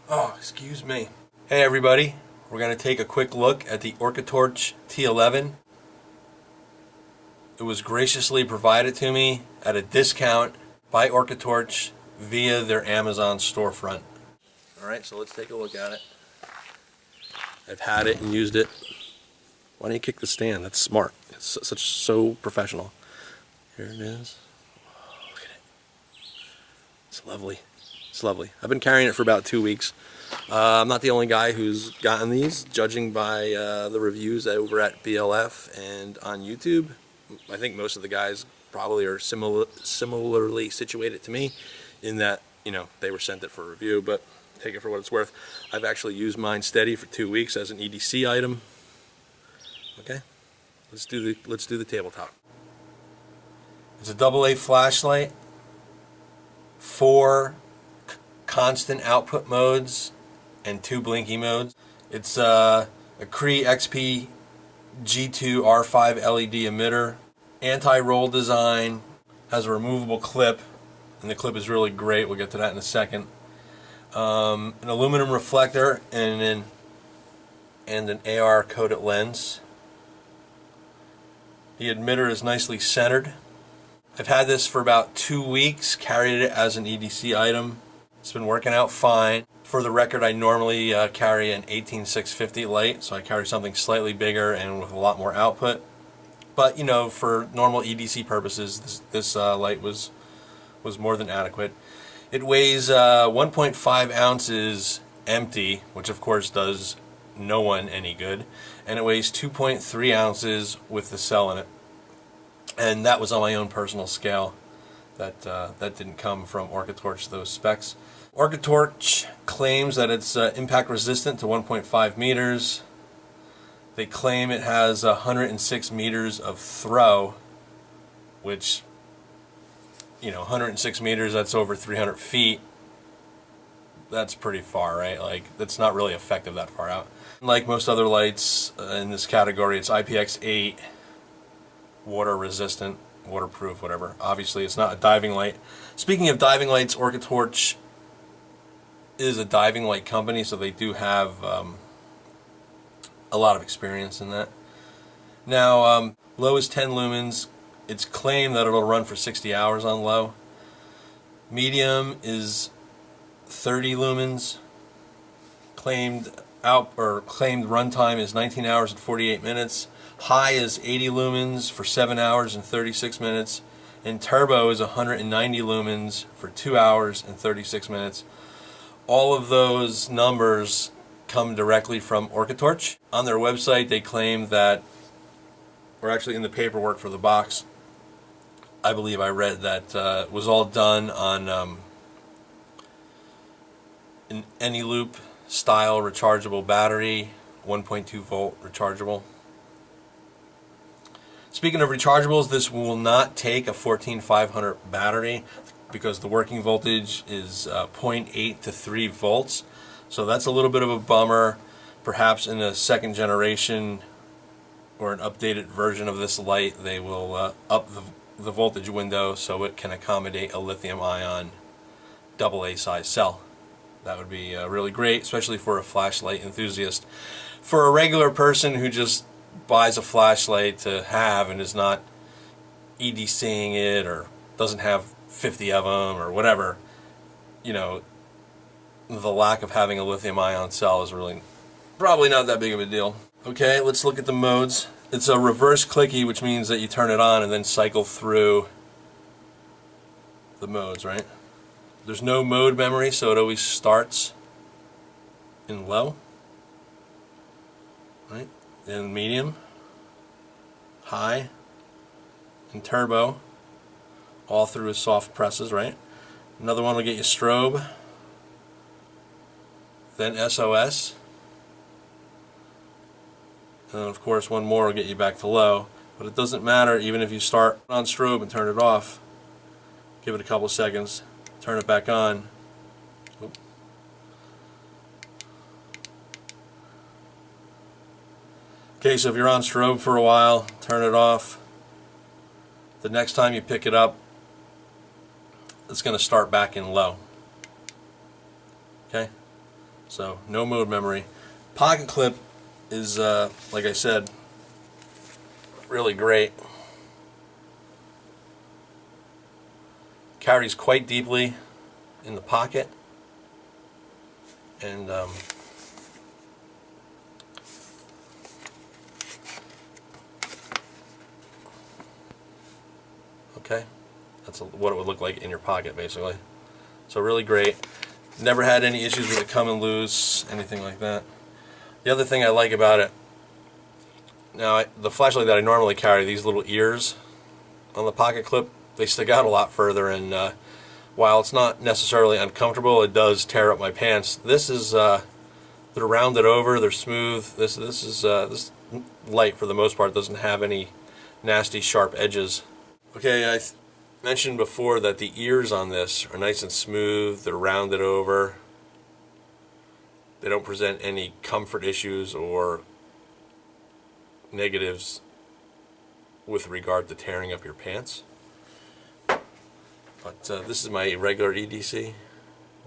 Oh, excuse me. Hey everybody, we're going to take a quick look at the ORCATORCH T11. It was graciously provided to me at a discount by ORCATORCH via their Amazon storefront. Alright, so let's take a look at it. I've had it and used it. Why don't you kick the stand? That's smart. It's so professional. Here it is. Oh, look at it. It's lovely. It's lovely. I've been carrying it for about 2 weeks. I'm not the only guy who's gotten these, judging by the reviews over at BLF and on YouTube. I think most of the guys probably are similarly situated to me in that, you know, they were sent it for review, but take it for what it's worth. I've actually used mine steady for 2 weeks as an EDC item. Okay, let's do the tabletop. It's a AA flashlight, 4 constant output modes and 2 blinky modes. It's a Cree XP G2 R5 LED emitter, anti-roll design, has a removable clip, and the clip is really great. We'll get to that in a second. An aluminum reflector and an AR coated lens. The emitter is nicely centered. I've had this for about 2 weeks, carried it as an EDC item. It's been working out fine. For the record, I normally carry an 18650 light, so I carry something slightly bigger and with a lot more output. But you know, for normal EDC purposes, this light was more than adequate. It weighs 1.5 ounces empty, which of course does no one any good, and it weighs 2.3 ounces with the cell in it. And that was on my own personal scale. That didn't come from ORCATORCH, those specs. ORCATORCH claims that it's impact resistant to 1.5 meters. They claim it has 106 meters of throw, which, you know, 106 meters, that's over 300 feet. That's pretty far, right? Like, that's not really effective that far out. Like most other lights in this category, it's IPX8, water resistant, waterproof, whatever. Obviously, it's not a diving light. Speaking of diving lights, ORCATORCH is a diving light company, so they do have a lot of experience in that. Now, low is 10 lumens. It's claimed that it'll run for 60 hours on low. Medium is 30 lumens. Claimed runtime is 19 hours and 48 minutes. High is 80 lumens for 7 hours and 36 minutes. And turbo is 190 lumens for 2 hours and 36 minutes. All of those numbers come directly from ORCATORCH. On their website, they claim that, or actually in the paperwork for the box, I believe I read that it was all done on an Anyloop style rechargeable battery, 1.2 volt rechargeable. Speaking of rechargeables, this will not take a 14500 battery because the working voltage is 0.8 to 3 volts. So that's a little bit of a bummer. Perhaps in a second generation or an updated version of this light, they will up the voltage window so it can accommodate a lithium-ion AA size cell. That would be really great, especially for a flashlight enthusiast. For a regular person who just buys a flashlight to have and is not EDCing it or doesn't have 50 of them or whatever, you know, the lack of having a lithium-ion cell is really probably not that big of a deal. Okay, let's look at the modes. It's a reverse clicky, which means that you turn it on and then cycle through the modes, right? There's no mode memory, so it always starts in low, right? Then medium, high, and turbo, all through with soft presses, right? Another one will get you strobe, then SOS, and then of course one more will get you back to low. But it doesn't matter even if you start on strobe and turn it off. Give it a couple seconds, turn it back on. Oop. Okay, so if you're on strobe for a while, turn it off. The next time you pick it up, it's going to start back in low. Okay? So no mode memory. Pocket clip is, like I said, really great. Carries quite deeply in the pocket, and okay, that's what it would look like in your pocket basically. So really great. Never had any issues with it coming loose, anything like that. The other thing I like about it, now the flashlight that I normally carry, these little ears on the pocket clip, they stick out a lot further, and while it's not necessarily uncomfortable, it does tear up my pants. This is they're rounded over, they're smooth. This light for the most part doesn't have any nasty sharp edges. Okay, I mentioned before that the ears on this are nice and smooth, they're rounded over. They don't present any comfort issues or negatives with regard to tearing up your pants. But this is my regular EDC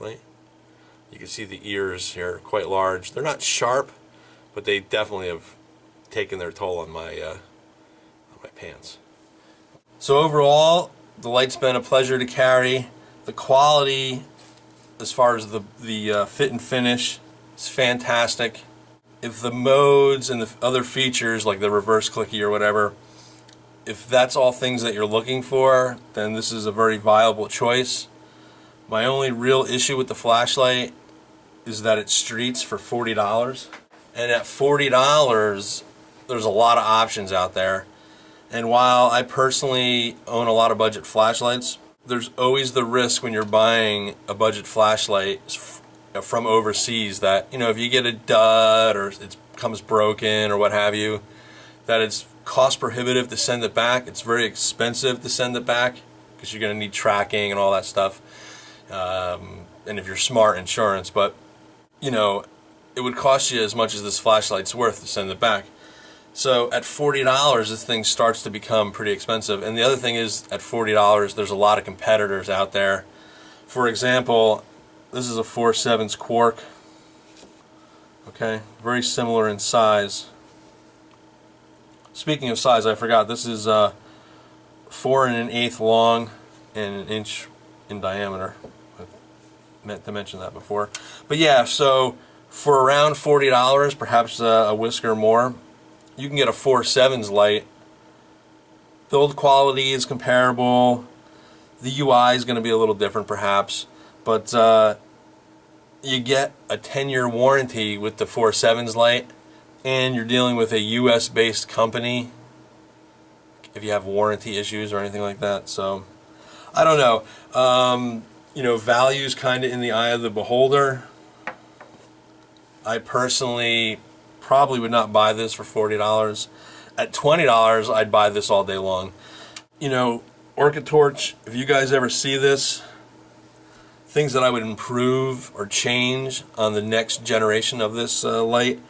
light. You can see the ears here are quite large. They're not sharp, but they definitely have taken their toll on my pants. So overall, the light's been a pleasure to carry. The quality, as far as the fit and finish, is fantastic. If the modes and the other features, like the reverse clicky or whatever, if that's all things that you're looking for, then this is a very viable choice. My only real issue with the flashlight is that it streets for $40. And at $40, there's a lot of options out there. And while I personally own a lot of budget flashlights, there's always the risk when you're buying a budget flashlight from overseas that, you know, if you get a dud or it comes broken or what have you, that it's cost prohibitive to send it back. It's very expensive to send it back because you're going to need tracking and all that stuff. And if you're smart, insurance. But, you know, it would cost you as much as this flashlight's worth to send it back. So at $40, this thing starts to become pretty expensive. And the other thing is, at $40, there's a lot of competitors out there. For example, this is a 4/7 Quark. Okay, very similar in size. Speaking of size, I forgot, this is 4 1/8 long and 1 inch in diameter. I meant to mention that before. But yeah, so for around $40, perhaps a whisker more, you can get a 4/7 light. Build quality is comparable. The UI is going to be a little different perhaps, but you get a 10-year warranty with the 4/7 light, and you're dealing with a US based company if you have warranty issues or anything like that. So I don't know, you know, value's kind of in the eye of the beholder. I personally probably would not buy this for $40. At $20, I'd buy this all day long. You know, ORCATORCH, if you guys ever see this, things that I would improve or change on the next generation of this light,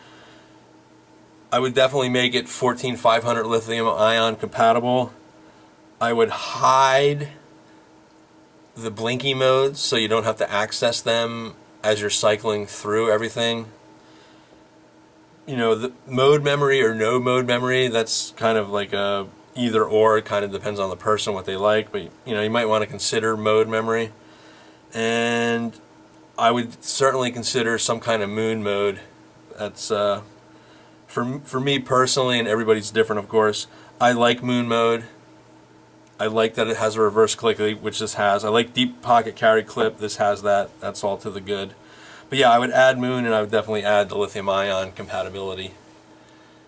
I would definitely make it 14500 lithium ion compatible. I would hide the blinky modes so you don't have to access them as you're cycling through everything. You know, the mode memory or no mode memory, that's kind of like a either or. It kind of depends on the person, what they like, but you know, you might want to consider mode memory. And I would certainly consider some kind of moon mode. That's for me personally, and everybody's different of course, I like moon mode. I like that it has a reverse click, which this has. I like deep pocket carry clip, this has that. That's all to the good. But yeah, I would add moon, and I would definitely add the lithium ion compatibility.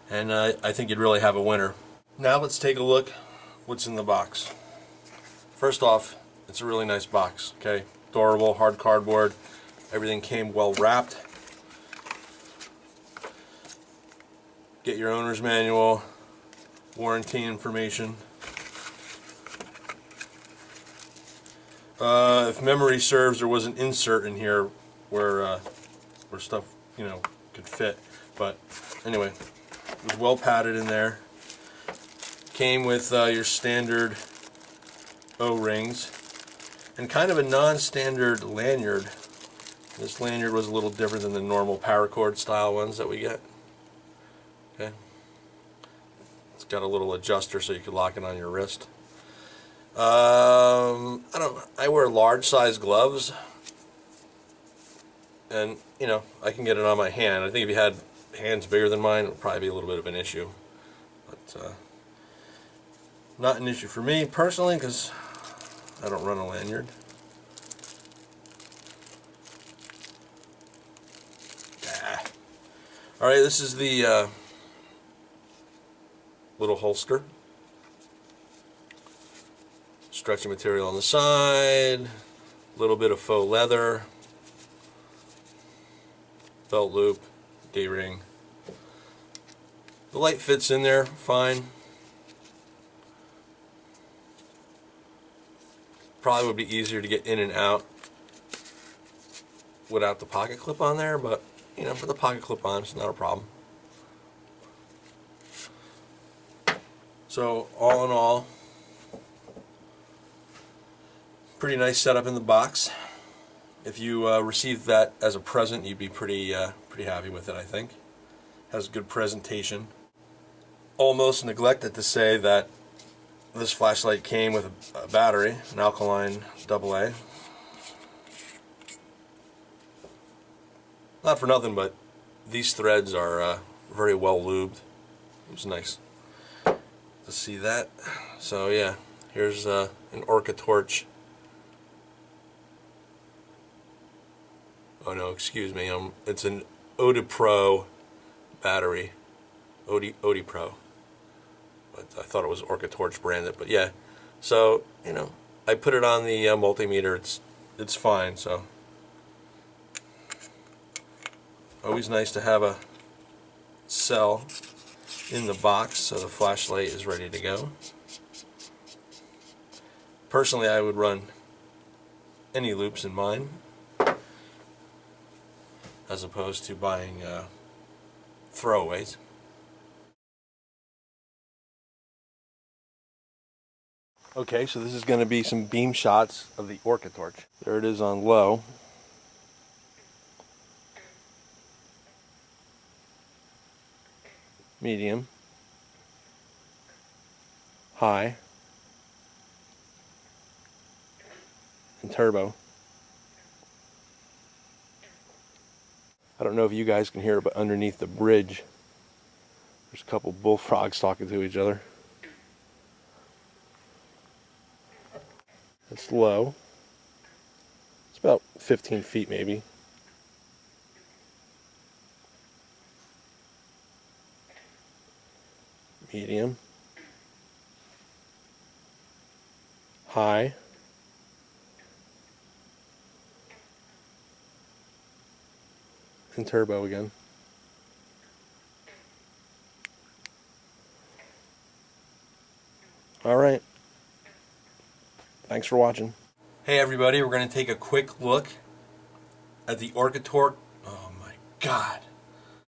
And I think you'd really have a winner. Now let's take a look what's in the box. First off, it's a really nice box, okay? Durable, hard cardboard. Everything came well wrapped. Get your owner's manual, warranty information. If memory serves, there was an insert in here where stuff, you know, could fit. But anyway, it was well padded in there. Came with your standard O-rings and kind of a non-standard lanyard This lanyard was a little different than the normal paracord style ones that we get. Okay. It's got a little adjuster so you can lock it on your wrist. I wear large size gloves, and you know, I can get it on my hand. I think if you had hands bigger than mine, it would probably be a little bit of an issue, but not an issue for me personally because I don't run a lanyard. Alright, this is the little holster. Stretchy material on the side, a little bit of faux leather, belt loop, D-ring. The light fits in there fine. Probably would be easier to get in and out without the pocket clip on there, but you know, for the pocket clip on, it's not a problem. So all in all, pretty nice setup in the box. If you received that as a present, you'd be pretty happy with it, I think. Has good presentation. Almost neglected to say that this flashlight came with a battery, an alkaline AA. Not for nothing, but these threads are very well lubed. It was nice to see that. So yeah, here's an ORCATORCH. Oh no, excuse me. It's an OD Pro battery. OD Pro. But I thought it was ORCATORCH branded. But yeah, so you know, I put it on the multimeter. It's fine. So always nice to have a cell in the box so the flashlight is ready to go. Personally, I would run any loops in mine as opposed to buying throwaways. Okay, so this is going to be some beam shots of the ORCATORCH. There it is on low. Medium, high, and turbo. I don't know if you guys can hear it, but underneath the bridge there's a couple bullfrogs talking to each other. It's low. It's about 15 feet maybe. Medium, high, and turbo again. Alright, thanks for watching. Hey everybody, we're going to take a quick look at the ORCATORCH. Oh my god.